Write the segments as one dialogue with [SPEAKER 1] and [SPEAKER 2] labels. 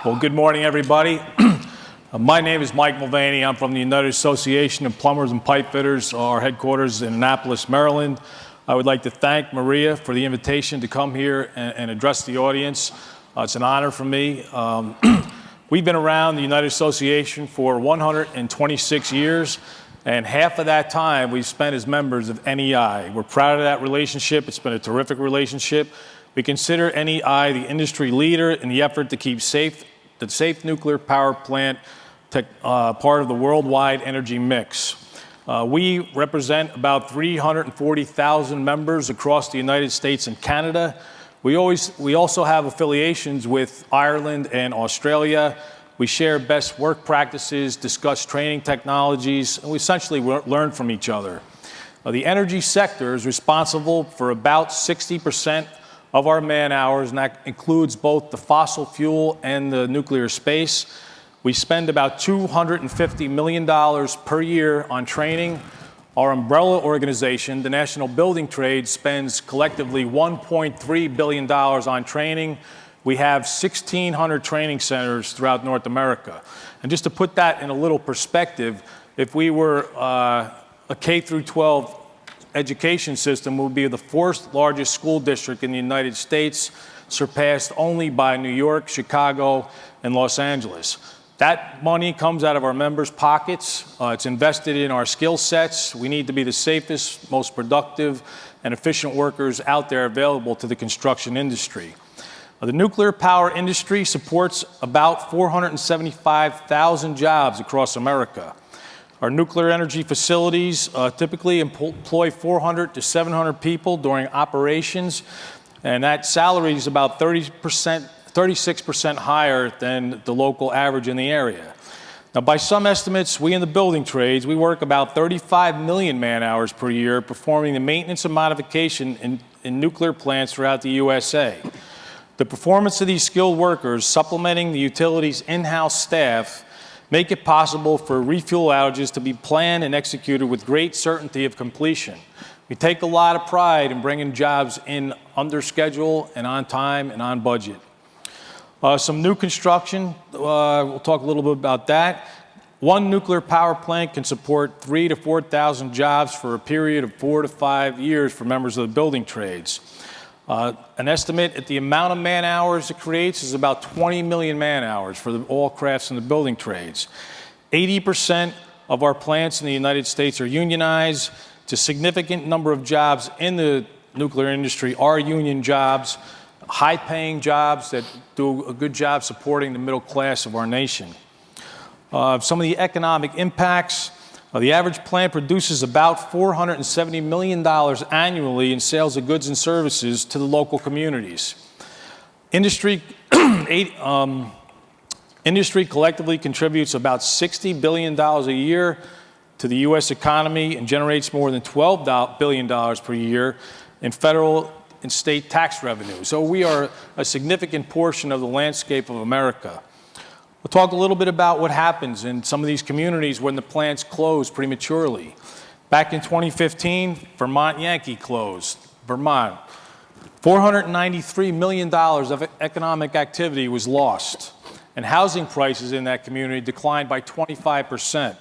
[SPEAKER 1] Well, good morning, everybody. My name is Mike Mulvaney. I'm from the United Association of Plumbers and Pipe Fitters. Our headquarters in Annapolis, Maryland. I would like to thank Maria for the invitation to come here and address the audience. It's an honor for me. We've been around the United Association for 126 years, and half of that time we've spent as members of NEI. We're proud of that relationship. It's been a terrific relationship. We consider NEI the industry leader in the effort to keep the safe nuclear power plant part of the worldwide energy mix. We represent about 340,000 members across the United States and Canada. We also have affiliations with Ireland and Australia. We share best work practices, discuss training technologies, and we essentially learn from each other. The energy sector is responsible for about 60% of our man hours, and that includes both the fossil fuel and the nuclear space. We spend about $250 million per year on training. Our umbrella organization, the National Building Trades, spends collectively $1.3 billion on training. We have 1,600 training centers throughout North America. And just to put that in a little perspective, if we were a K through 12 education system, would be the fourth largest school district in the United States, surpassed only by New York, Chicago, and Los Angeles. That money comes out of our members' pockets. It's invested in our skill sets. We need to be the safest, most productive, and efficient workers out there available to the construction industry. The nuclear power industry supports about 475,000 jobs across America. Our nuclear energy facilities typically employ 400 to 700 people during operations, and that salary is about 36% higher than the local average in the area. Now, by some estimates, we in the building trades, we work about 35 million man hours per year performing the maintenance and modification in nuclear plants throughout the USA. The performance of these skilled workers, supplementing the utility's in-house staff, make it possible for refuel outages to be planned and executed with great certainty of completion. We take a lot of pride in bringing jobs in under schedule and on time and on budget. Some new construction, we'll talk a little bit about that. One nuclear power plant can support 3,000 to 4,000 jobs for a period of 4 to 5 years for members of the building trades. An estimate at the amount of man hours it creates is about 20 million man hours for all crafts in the building trades. 80% of our plants in the United States are unionized. It's a significant number of jobs in the nuclear industry are union jobs, high-paying jobs that do a good job supporting the middle class of our nation. Some of the economic impacts. The average plant produces about $470 million annually in sales of goods and services to the local communities. Industry collectively contributes about $60 billion a year to the U.S. economy and generates more than $12 billion per year in federal and state tax revenue. So we are a significant portion of the landscape of America. We'll talk a little bit about what happens in some of these communities when the plants close prematurely. Back in 2015, Vermont Yankee closed. Vermont. $493 million of economic activity was lost, and housing prices in that community declined by 25%.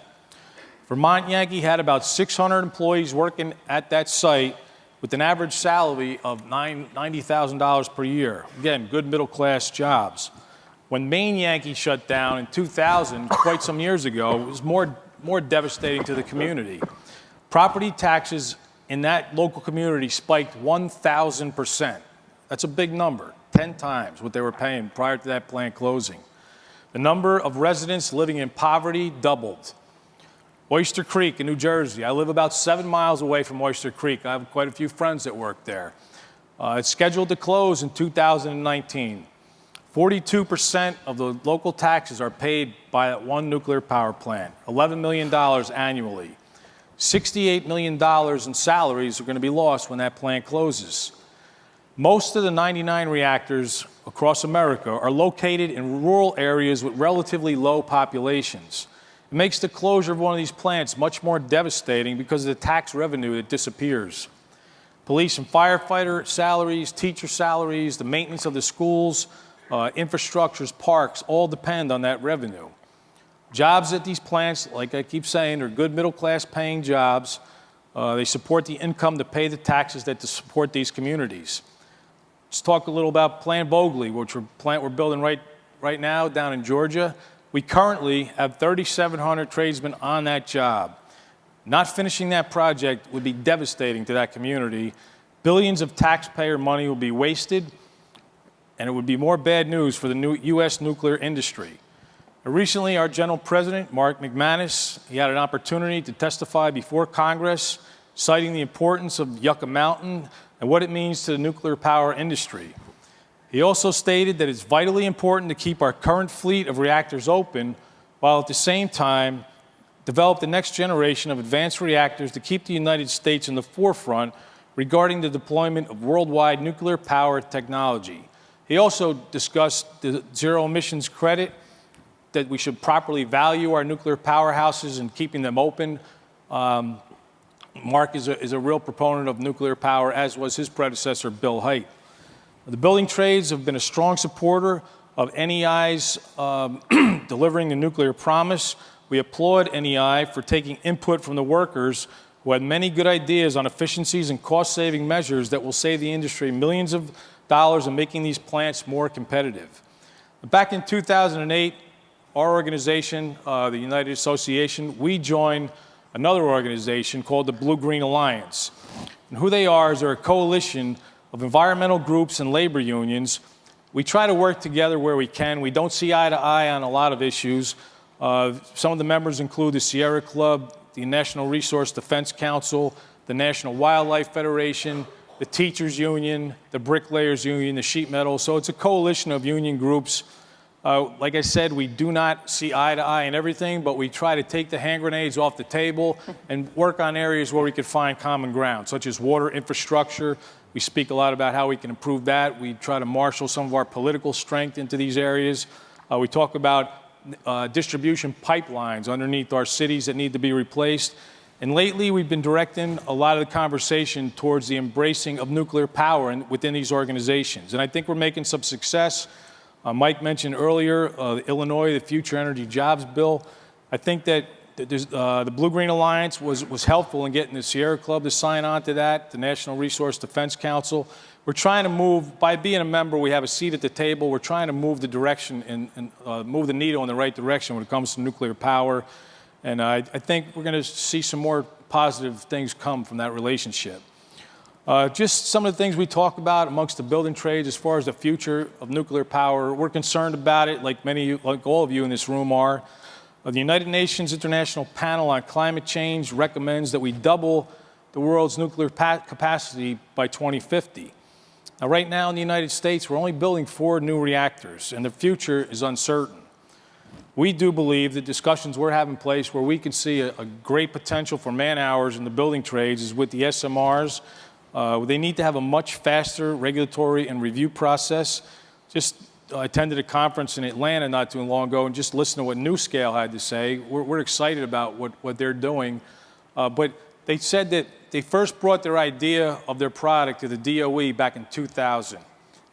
[SPEAKER 1] Vermont Yankee had about 600 employees working at that site with an average salary of $90,000 per year. Again, good middle-class jobs. When Maine Yankee shut down in 2000, quite some years ago, it was more devastating to the community. Property taxes in that local community spiked 1,000%. That's a big number, 10 times what they were paying prior to that plant closing. The number of residents living in poverty doubled. Oyster Creek in New Jersey. I live about 7 miles away from Oyster Creek. I have quite a few friends that work there. It's scheduled to close in 2019. 42% of the local taxes are paid by that one nuclear power plant, $11 million annually. $68 million in salaries are going to be lost when that plant closes. Most of the 99 reactors across America are located in rural areas with relatively low populations. It makes the closure of one of these plants much more devastating because of the tax revenue that disappears. Police and firefighter salaries, teacher salaries, the maintenance of the schools, infrastructures, parks, all depend on that revenue. Jobs at these plants, like I keep saying, are good middle-class paying jobs. They support the income to pay the taxes that to support these communities. Let's talk a little about Plant Bogley, which we're building right now down in Georgia. We currently have 3,700 tradesmen on that job. Not finishing that project would be devastating to that community. Billions of taxpayer money will be wasted, and it would be more bad news for the new U.S. nuclear industry. Recently, our General President, Mark McManus, he had an opportunity to testify before Congress, citing the importance of Yucca Mountain and what it means to the nuclear power industry. He also stated that it's vitally important to keep our current fleet of reactors open, while at the same time develop the next generation of advanced reactors to keep the United States in the forefront regarding the deployment of worldwide nuclear power technology. He also discussed the zero emissions credit, that we should properly value our nuclear powerhouses and keeping them open. Mark is a real proponent of nuclear power, as was his predecessor, Bill Hite. The building trades have been a strong supporter of NEI's delivering the nuclear promise. We applaud NEI for taking input from the workers who had many good ideas on efficiencies and cost-saving measures that will save the industry millions of dollars and making these plants more competitive. Back in 2008, our organization, the United Association, we joined another organization called the Blue-Green Alliance. And who they are is they're a coalition of environmental groups and labor unions. We try to work together where we can. We don't see eye to eye on a lot of issues. Some of the members include the Sierra Club, the National Resource Defense Council, the National Wildlife Federation, the Teachers Union, the Bricklayers Union, the Sheet Metal. So it's a coalition of union groups. Like I said, we do not see eye to eye in everything, but we try to take the hand grenades off the table and work on areas where we could find common ground, such as water infrastructure. We speak a lot about how we can improve that. We try to marshal some of our political strength into these areas. We talk about distribution pipelines underneath our cities that need to be replaced. And lately, we've been directing a lot of the conversation towards the embracing of nuclear power within these organizations. And I think we're making some success. Mike mentioned earlier Illinois, the Future Energy Jobs Bill. I think that the Blue-Green Alliance was helpful in getting the Sierra Club to sign on to that, the National Resource Defense Council. We're trying to move, by being a member, we have a seat at the table. We're trying to move the direction and move the needle in the right direction when it comes to nuclear power. And I think we're going to see some more positive things come from that relationship. Just some of the things we talk about amongst the building trades as far as the future of nuclear power. We're concerned about it, like all of you in this room are. The United Nations International Panel on Climate Change recommends that we double the world's nuclear capacity by 2050. Now, right now in the United States, we're only building 4 new reactors, and the future is uncertain. We do believe that discussions we're having place where we can see a great potential for man-hours in the building trades is with the SMRs. They need to have a much faster regulatory and review process. Just attended a conference in Atlanta not too long ago and just listened to what NuScale had to say. We're excited about what they're doing. But they said that they first brought their idea of their product to the DOE back in 2000.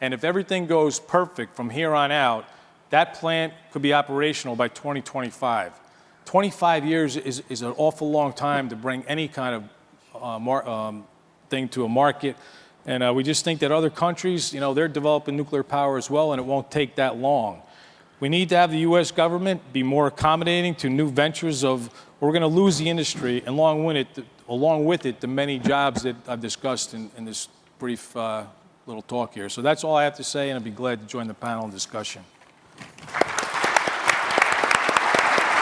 [SPEAKER 1] And if everything goes perfect from here on out, that plant could be operational by 2025. 25 years is an awful long time to bring any kind of thing to a market. And we just think that other countries, they're developing nuclear power as well, and it won't take that long. We need to have the U.S. government be more accommodating to new ventures or we're going to lose the industry, and along with it, the many jobs that I've discussed in this brief little talk here. So that's all I have to say, and I'd be glad to join the panel and discussion.